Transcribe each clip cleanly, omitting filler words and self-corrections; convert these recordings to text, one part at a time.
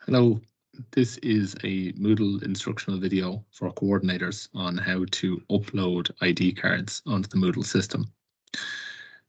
Hello, this is a Moodle instructional video for coordinators on how to upload ID cards onto the Moodle system.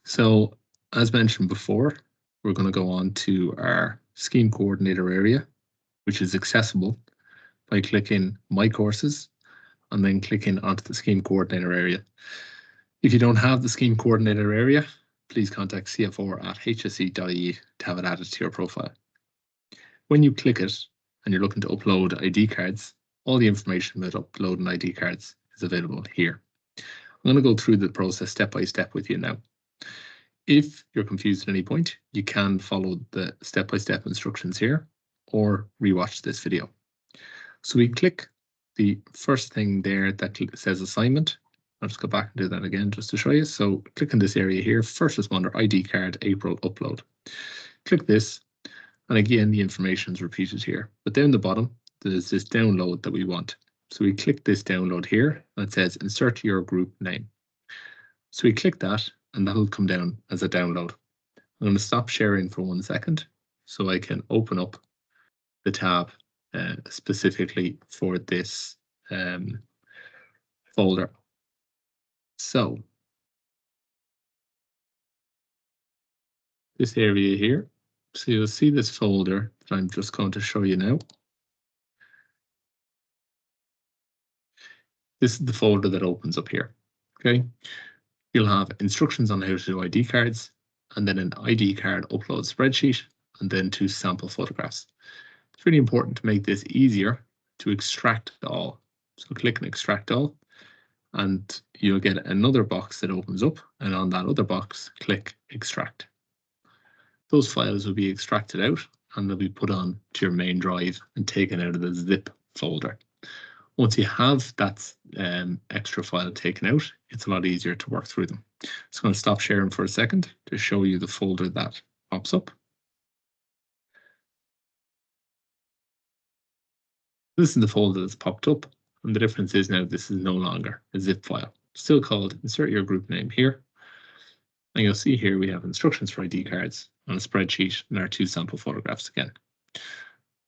So, as mentioned before, we're going to go on to our scheme coordinator area, which is accessible by clicking My Courses and then clicking onto the scheme coordinator area. If you don't have the scheme coordinator area, please contact cf4@hse.ie to have it added to your profile. When you click it and you're looking to upload ID cards, all the information about uploading ID cards is available here. I'm going to go through the process step by step with you now. If you're confused at any point, you can follow the step-by-step instructions here or rewatch this video. So we click the first thing there that says assignment. I'll just go back and do that again just to show you. So click in this area here, first responder ID card, April upload. Click this. And again, the information is repeated here. But down the bottom, there's this download that we want. So we click this download here, and it says insert your group name. So we click that, and that'll come down as a download. I'm going to stop sharing for 1 second so I can open up the tab specifically for this folder. So this area here. So you'll see this folder that I'm just going to show you now. This is the folder that opens up here. Okay. You'll have instructions on how to do ID cards, and then an ID card upload spreadsheet, and then 2 sample photographs. It's really important to make this easier to extract all. So click and extract all, and you'll get another box that opens up, and on that other box, click extract. Those files will be extracted out, and they'll be put on to your main drive and taken out of the zip folder. Once you have that extra file taken out, it's a lot easier to work through them. So I'm going to stop sharing for a second to show you the folder that pops up. This is the folder that's popped up, and the difference is now this is no longer a zip file. Still called insert your group name here. And you'll see here we have instructions for ID cards on a spreadsheet and our 2 sample photographs again.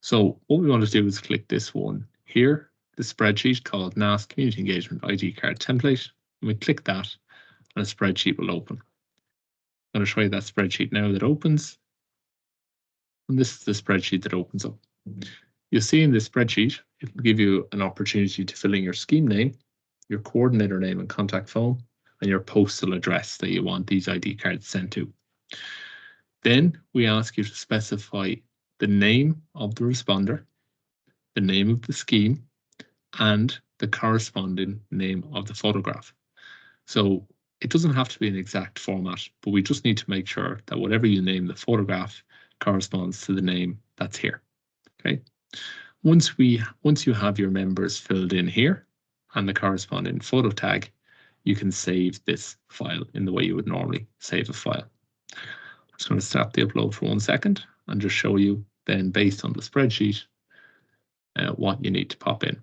So what we want to do is click this one here, the spreadsheet called NAS Community Engagement ID Card Template. And we click that, and a spreadsheet will open. I'm going to show you that spreadsheet now that opens. And this is the spreadsheet that opens up. You'll see in this spreadsheet, it will give you an opportunity to fill in your scheme name, your coordinator name and contact phone, and your postal address that you want these ID cards sent to. Then we ask you to specify the name of the responder, the name of the scheme, and the corresponding name of the photograph. So it doesn't have to be an exact format, but we just need to make sure that whatever you name the photograph corresponds to the name that's here. Okay. Once you have your members filled in here and the corresponding photo tag, you can save this file in the way you would normally save a file. I'm just going to stop the upload for 1 second and just show you then, based on the spreadsheet, what you need to pop in.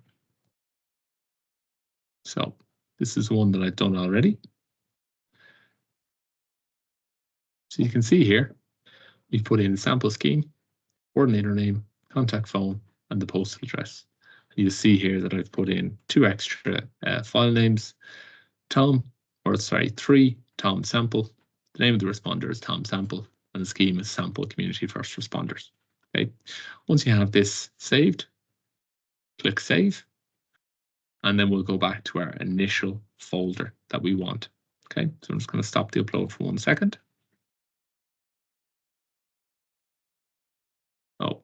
So this is one that I've done already. So you can see here, we've put in sample scheme, coordinator name, contact phone, and the postal address. And you see here that I've put in 2 extra file names, 3 Tom Sample. The name of the responder is Tom Sample, and the scheme is Sample Community First Responders. Okay. Once you have this saved, click Save, and then we'll go back to our initial folder that we want. Okay, so I'm just going to stop the upload for 1 second. Oh.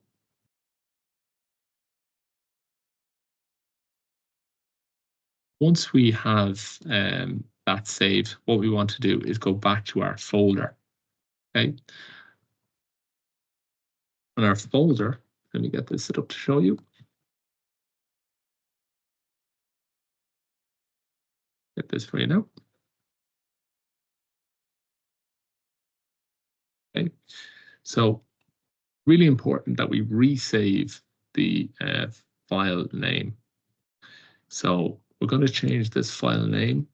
Once we have that saved, what we want to do is go back to our folder. Okay. On our folder, let me get this set up to show you. Get this for you now. Okay, so really important that we resave the file name. So we're going to change this file name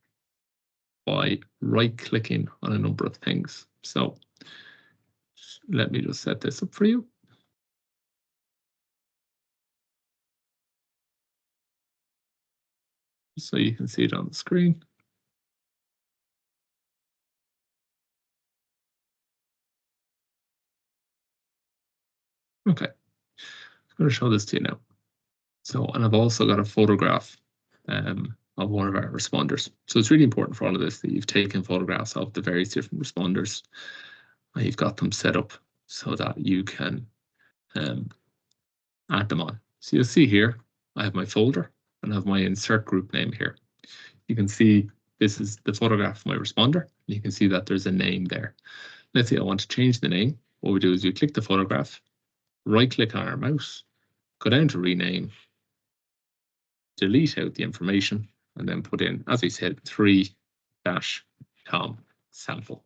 by right-clicking on a number of things. So let me just set this up for you. so you can see it on the screen. Okay, I'm going to show this to you now. So, and I've also got a photograph of one of our responders. So it's really important for all of this that you've taken photographs of the various different responders and you've got them set up so that you can add them on. So you'll see here, I have my folder and I have my insert group name here. You can see this is the photograph of my responder. You can see that there's a name there. Let's say I want to change the name. What we do is we click the photograph, right click on our mouse, go down to rename, delete out the information, and then put in, as we said, 3-com sample.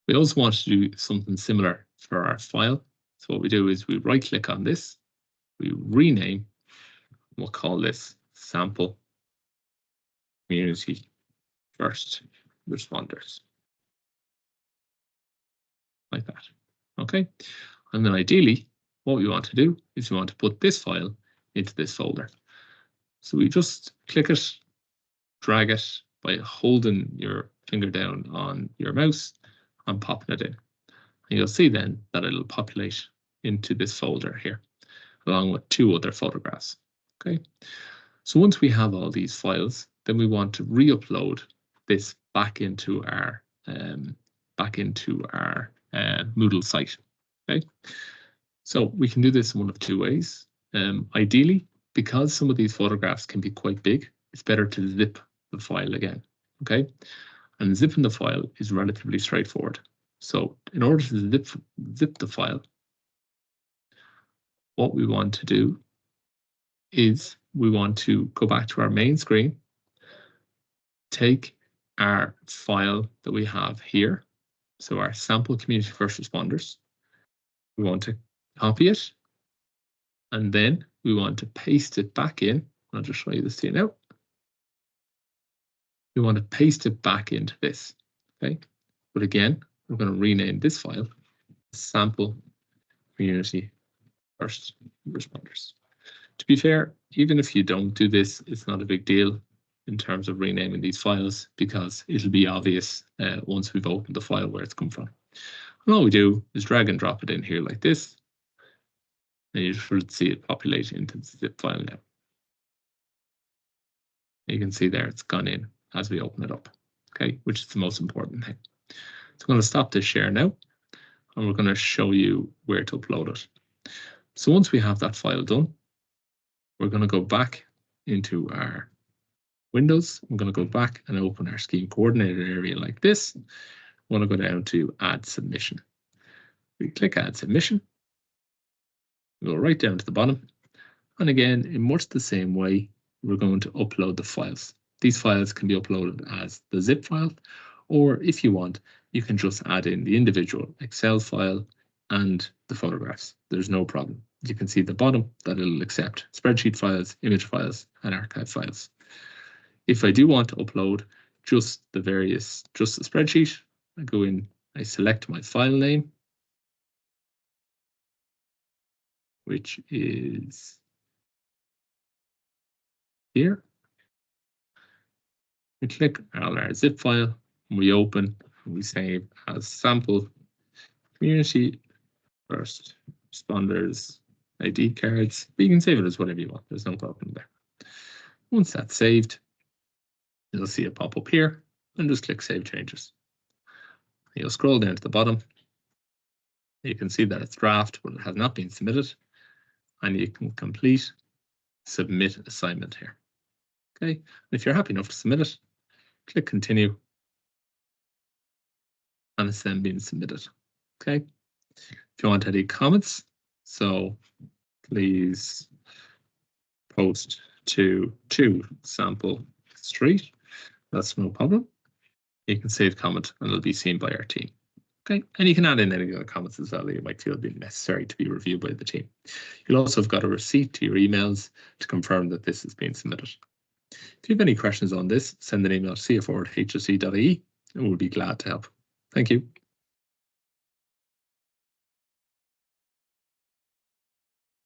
We also want to do something similar for our file. So what we do is we right click on this, we rename, we'll call this sample community first responders. Like that. Okay. And then ideally, what we want to do is we want to put this file into this folder. So we just click it, drag it by holding your finger down on your mouse and popping it in. And you'll see then that it'll populate into this folder here, along with 2 other photographs. Okay. So once we have all these files, then we want to re-upload this back into our Moodle site. Okay. So we can do this in one of 2 ways. Ideally, because some of these photographs can be quite big, it's better to zip the file again. Okay. And zipping the file is relatively straightforward. So in order to zip the file, what we want to do is we want to go back to our main screen, take our file that we have here, so our sample community first responders. We want to copy it, and then we want to paste it back in. I'll just show you this to you now. We want to paste it back into this, okay? But again, we're going to rename this file sample community first responders. To be fair, even if you don't do this, it's not a big deal in terms of renaming these files because it'll be obvious once we've opened the file where it's come from. And all we do is drag and drop it in here like this, and you should see it populate into the zip file now. You can see there it's gone in as we open it up, okay, which is the most important thing. So I'm going to stop this share now, and we're going to show you where to upload it. So once we have that file done, we're going to go back into our Windows. I'm going to go back and open our scheme coordinator area like this. I want to go down to add submission. We click add submission. We go right down to the bottom. And again, in much the same way, we're going to upload the files. These files can be uploaded as the zip file, or if you want, you can just add in the individual Excel file and the photographs. There's no problem. You can see at the bottom that it'll accept spreadsheet files, image files, and archive files. If I do want to upload just the spreadsheet, I go in, I select my file name, which is here. We click on our zip file, and we open, and we save as sample community first responders ID cards. But you can save it as whatever you want. There's no problem there. Once that's saved, you'll see it pop up here, and just click Save Changes. You'll scroll down to the bottom. You can see that it's draft, but it has not been submitted, and you can complete Submit Assignment here. Okay, and if you're happy enough to submit it, click Continue, and it's then being submitted. Okay, if you want any comments, so please post to sample street. That's no problem. You can save comment and it'll be seen by our team. Okay, and you can add in any other comments as well that you might feel be necessary to be reviewed by the team. You'll also have got a receipt to your emails to confirm that this has been submitted. If you have any questions on this, send an email to cf@hsc.ie and we'll be glad to help. Thank you.